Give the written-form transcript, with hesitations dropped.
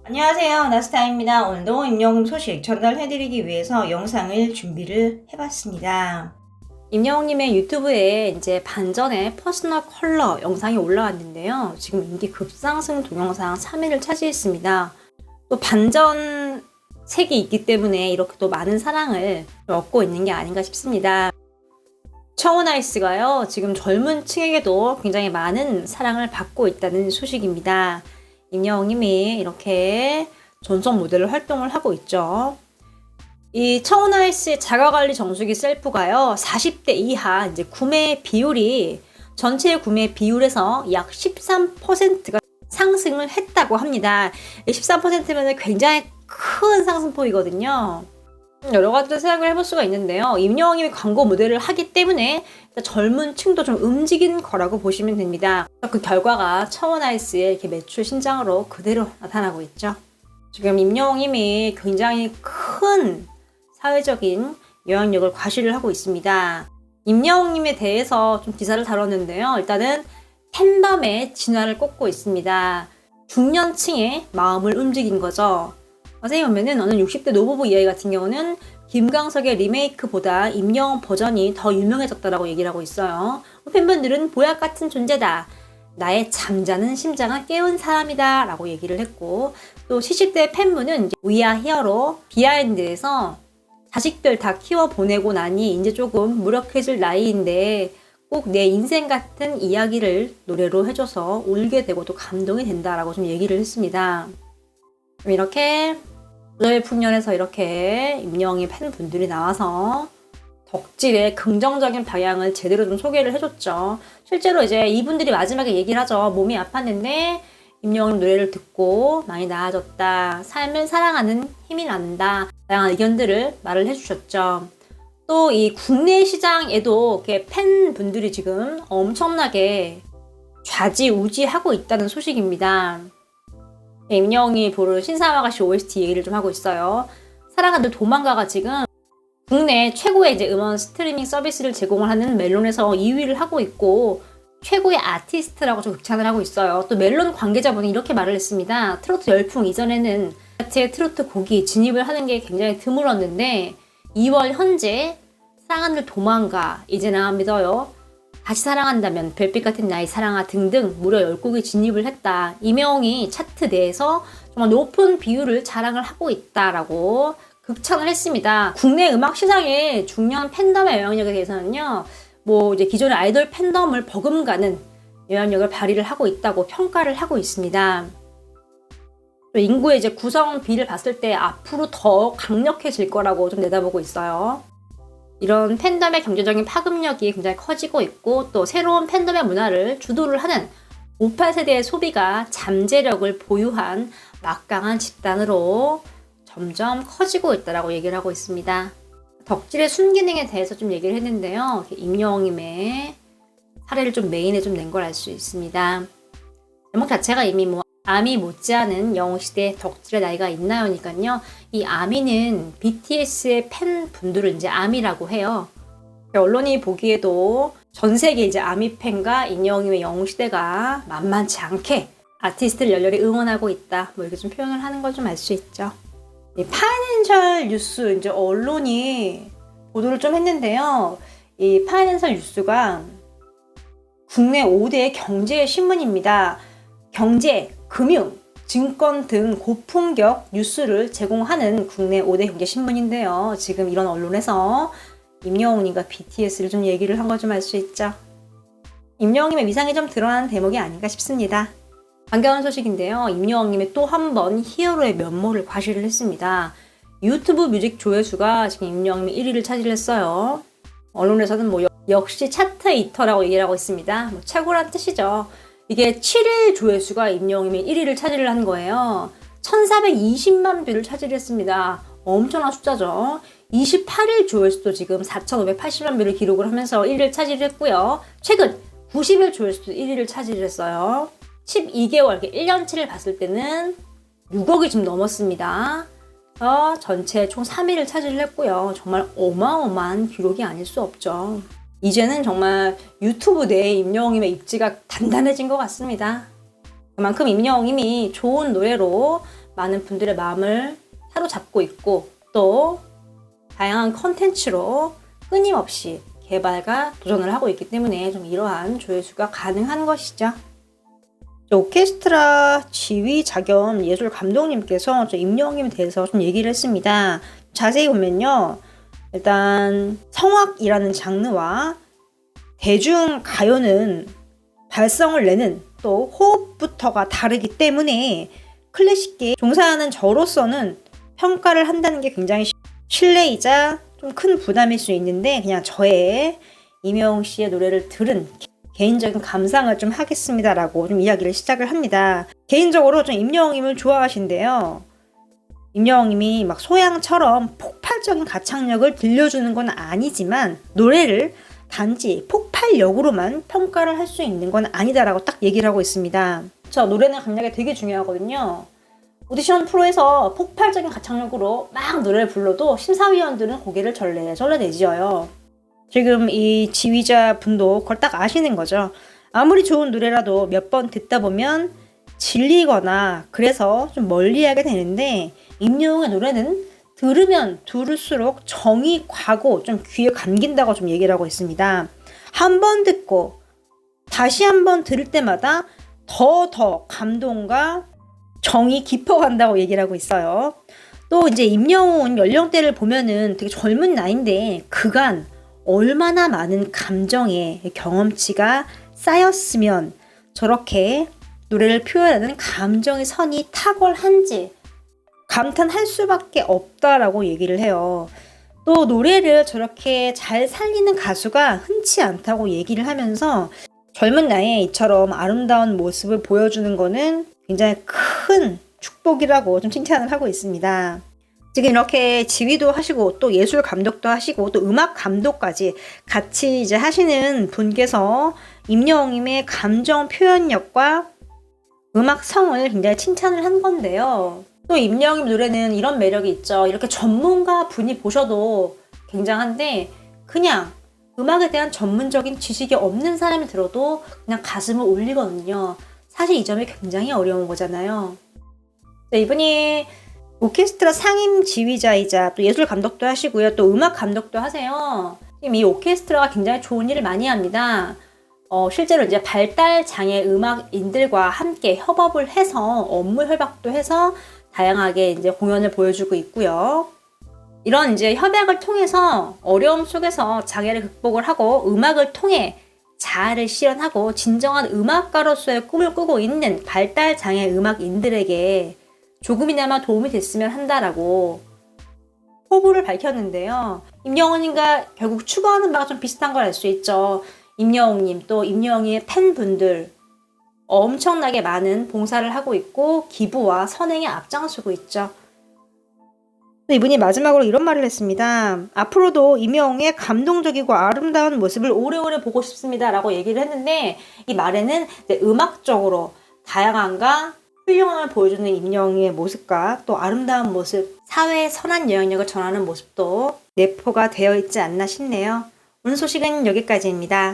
안녕하세요. 나스타입니다. 오늘도 임영웅 소식 전달해드리기 위해서 영상을 준비를 해봤습니다. 임영웅님의 유튜브에 이제 반전의 퍼스널 컬러 영상이 올라왔는데요. 지금 인기 급상승 동영상 3위를 차지했습니다. 또 반전 색이 있기 때문에 이렇게 또 많은 사랑을 얻고 있는 게 아닌가 싶습니다. 청혼아이스가요, 지금 젊은 층에게도 굉장히 많은 사랑을 받고 있다는 소식입니다. 임영웅님이 이렇게 전속 모델로 활동을 하고 있죠. 이 청혼아이스의 자가관리 정수기 셀프가요, 40대 이하 이제 구매 비율이 전체 구매 비율에서 약 13%가 상승을 했다고 합니다. 13%면 굉장히 큰 상승폭이거든요. 여러 가지로 생각을 해볼 수가 있는데요. 임영웅님이 광고 모델을 하기 때문에 젊은 층도 좀 움직인 거라고 보시면 됩니다. 그 결과가 청혼아이스의 이렇게 매출 신장으로 그대로 나타나고 있죠. 지금 임영웅님이 굉장히 큰 사회적인 영향력을 과시를 하고 있습니다. 임영웅님에 대해서 좀 기사를 다뤘는데요. 일단은 팬덤의 진화를 꼽고 있습니다. 중년층의 마음을 움직인 거죠. 자세히 보면은 어느 60대 노부부 이야기 같은 경우는 김광석의 리메이크보다 임영웅 버전이 더 유명해졌다라고 얘기를 하고 있어요. 팬분들은 보약 같은 존재다. 나의 잠자는 심장을 깨운 사람이다 라고 얘기를 했고, 또 70대 팬분은 이제 We Are Here로 비하인드에서 자식들 다 키워보내고 나니 이제 조금 무력해질 나이인데 꼭 내 인생 같은 이야기를 노래로 해줘서 울게 되고 또 감동이 된다라고 좀 얘기를 했습니다. 이렇게 무더위 풍년에서 이렇게 임영웅의 팬분들이 나와서 덕질의 긍정적인 방향을 제대로 좀 소개를 해줬죠. 실제로 이제 이분들이 마지막에 얘기를 하죠. 몸이 아팠는데 임영웅 노래를 듣고 많이 나아졌다. 삶을 사랑하는 힘이 난다. 다양한 의견들을 말을 해주셨죠. 또 이 국내 시장에도 이렇게 팬분들이 지금 엄청나게 좌지우지하고 있다는 소식입니다. 임영웅이 부른 신사아가씨 OST 얘기를 좀 하고 있어요. 사랑아들 도망가가 지금 국내 최고의 이제 음원 스트리밍 서비스를 제공을 하는 멜론에서 2위를 하고 있고 최고의 아티스트라고 좀 극찬을 하고 있어요. 또 멜론 관계자분이 이렇게 말을 했습니다. 트로트 열풍 이전에는 제 트로트 곡이 진입을 하는 게 굉장히 드물었는데 2월 현재 사랑아들 도망가, 이제 나 믿어요, 다시 사랑한다면, 별빛 같은 나의 사랑아 등등 무려 10곡이 진입을 했다. 임영웅이 차트 내에서 정말 높은 비율을 자랑을 하고 있다라고 극찬을 했습니다. 국내 음악 시장의 중요한 팬덤의 영향력에 대해서는요, 뭐 이제 기존의 아이돌 팬덤을 버금가는 영향력을 발휘를 하고 있다고 평가를 하고 있습니다. 인구의 이제 구성비를 봤을 때 앞으로 더 강력해질 거라고 좀 내다보고 있어요. 이런 팬덤의 경제적인 파급력이 굉장히 커지고 있고, 또 새로운 팬덤의 문화를 주도를 하는 58세대의 소비가 잠재력을 보유한 막강한 집단으로 점점 커지고 있다라고 얘기를 하고 있습니다. 덕질의 순기능에 대해서 좀 얘기를 했는데요. 임영웅님의 사례를 좀 메인에 좀 낸 걸 알 수 있습니다. 제목 자체가 이미 뭐 아미 못지않은 영웅시대 덕질의 나이가 있나요니까요. 이 아미는 BTS의 팬분들을 이제 아미라고 해요. 언론이 보기에도 전 세계 이제 아미 팬과 임영웅의 영웅시대가 만만치 않게 아티스트를 열렬히 응원하고 있다. 뭐 이렇게 좀 표현을 하는 걸 좀 알 수 있죠. 이 파이낸셜 뉴스 이제 언론이 보도를 좀 했는데요. 이 파이낸셜 뉴스가 국내 5대 경제 신문입니다. 경제, 금융, 증권 등 고품격 뉴스를 제공하는 국내 5대 경제 신문인데요. 지금 이런 언론에서 임영웅님과 BTS를 좀 얘기를 한 걸 좀 알 수 있죠. 임영웅님의 위상이 좀 드러나는 대목이 아닌가 싶습니다. 반가운 소식인데요. 임영웅님의 또 한 번 히어로의 면모를 과시를 했습니다. 유튜브 뮤직 조회수가 지금 임영웅님이 1위를 차지했어요. 언론에서는 뭐 역시 차트 이터라고 얘기를 하고 있습니다. 뭐 최고란 뜻이죠. 이게 7일 조회수가 임영웅님이 1위를 차지를 한 거예요. 1420만 뷰를 차지했습니다. 엄청난 숫자죠. 28일 조회수도 지금 4580만 뷰를 기록을 하면서 1위를 차지했고요. 최근 90일 조회수도 1위를 차지했어요. 12개월, 1년치를 봤을 때는 6억이 좀 넘었습니다. 전체 총 3위를 차지했고요. 정말 어마어마한 기록이 아닐 수 없죠. 이제는 정말 유튜브 내에 임영웅님의 입지가 단단해진 것 같습니다. 그만큼 임영웅님이 좋은 노래로 많은 분들의 마음을 사로잡고 있고 또 다양한 컨텐츠로 끊임없이 개발과 도전을 하고 있기 때문에 좀 이러한 조회수가 가능한 것이죠. 오케스트라 지휘자 겸 예술 감독님께서 임영웅님에 대해서 좀 얘기를 했습니다. 자세히 보면요. 일단 성악이라는 장르와 대중 가요는 발성을 내는 또 호흡부터가 다르기 때문에 클래식계에 종사하는 저로서는 평가를 한다는 게 굉장히 실례이자 좀 큰 부담일 수 있는데 그냥 저의 임영웅 씨의 노래를 들은 개인적인 감상을 좀 하겠습니다라고 좀 이야기를 시작을 합니다. 개인적으로 좀 임영웅님을 좋아하신대요. 임영웅님이 막 소양처럼 폭발적인 가창력을 들려주는 건 아니지만 노래를 단지 폭발력으로만 평가를 할 수 있는 건 아니다라고 딱 얘기를 하고 있습니다. 저 노래는 감각이 되게 중요하거든요. 오디션 프로에서 폭발적인 가창력으로 막 노래를 불러도 심사위원들은 고개를 절레절레 내지어요. 지금 이 지휘자 분도 그걸 딱 아시는 거죠. 아무리 좋은 노래라도 몇 번 듣다 보면 질리거나 그래서 좀 멀리하게 되는데 임영웅의 노래는 들으면 들을수록 정이 가고 좀 귀에 감긴다고 좀 얘기를 하고 있습니다. 한 번 듣고 다시 한 번 들을 때마다 더 감동과 정이 깊어간다고 얘기를 하고 있어요. 또 이제 임영웅 연령대를 보면은 되게 젊은 나이인데 그간 얼마나 많은 감정의 경험치가 쌓였으면 저렇게 노래를 표현하는 감정의 선이 탁월한지 감탄할 수밖에 없다라고 얘기를 해요. 또 노래를 저렇게 잘 살리는 가수가 흔치 않다고 얘기를 하면서 젊은 나이에 이처럼 아름다운 모습을 보여주는 거는 굉장히 큰 축복이라고 좀 칭찬을 하고 있습니다. 지금 이렇게 지휘도 하시고 또 예술 감독도 하시고 또 음악 감독까지 같이 이제 하시는 분께서 임영웅님의 감정 표현력과 음악성을 굉장히 칭찬을 한 건데요. 또 임영웅님 노래는 이런 매력이 있죠. 이렇게 전문가 분이 보셔도 굉장한데 그냥 음악에 대한 전문적인 지식이 없는 사람이 들어도 그냥 가슴을 울리거든요. 사실 이 점이 굉장히 어려운 거잖아요. 이분이 오케스트라 상임 지휘자이자 또 예술 감독도 하시고요. 또 음악 감독도 하세요. 지금 이 오케스트라가 굉장히 좋은 일을 많이 합니다. 실제로 이제 발달 장애 음악인들과 함께 협업을 해서 업무 협약도 해서 다양하게 이제 공연을 보여주고 있고요. 이런 이제 협약을 통해서 어려움 속에서 장애를 극복을 하고 음악을 통해 자아를 실현하고 진정한 음악가로서의 꿈을 꾸고 있는 발달 장애 음악인들에게 조금이나마 도움이 됐으면 한다라고 포부를 밝혔는데요. 임영웅님과 결국 추구하는 바가 좀 비슷한 걸 알 수 있죠. 임영웅님 또 임영웅의 팬분들 엄청나게 많은 봉사를 하고 있고 기부와 선행에 앞장서고 있죠. 이분이 마지막으로 이런 말을 했습니다. 앞으로도 임영웅의 감동적이고 아름다운 모습을 오래오래 보고 싶습니다 라고 얘기를 했는데 이 말에는 음악적으로 다양함과 훌륭함을 보여주는 임영웅의 모습과 또 아름다운 모습, 사회의 선한 영향력을 전하는 모습도 내포가 되어 있지 않나 싶네요. 오늘 소식은 여기까지입니다.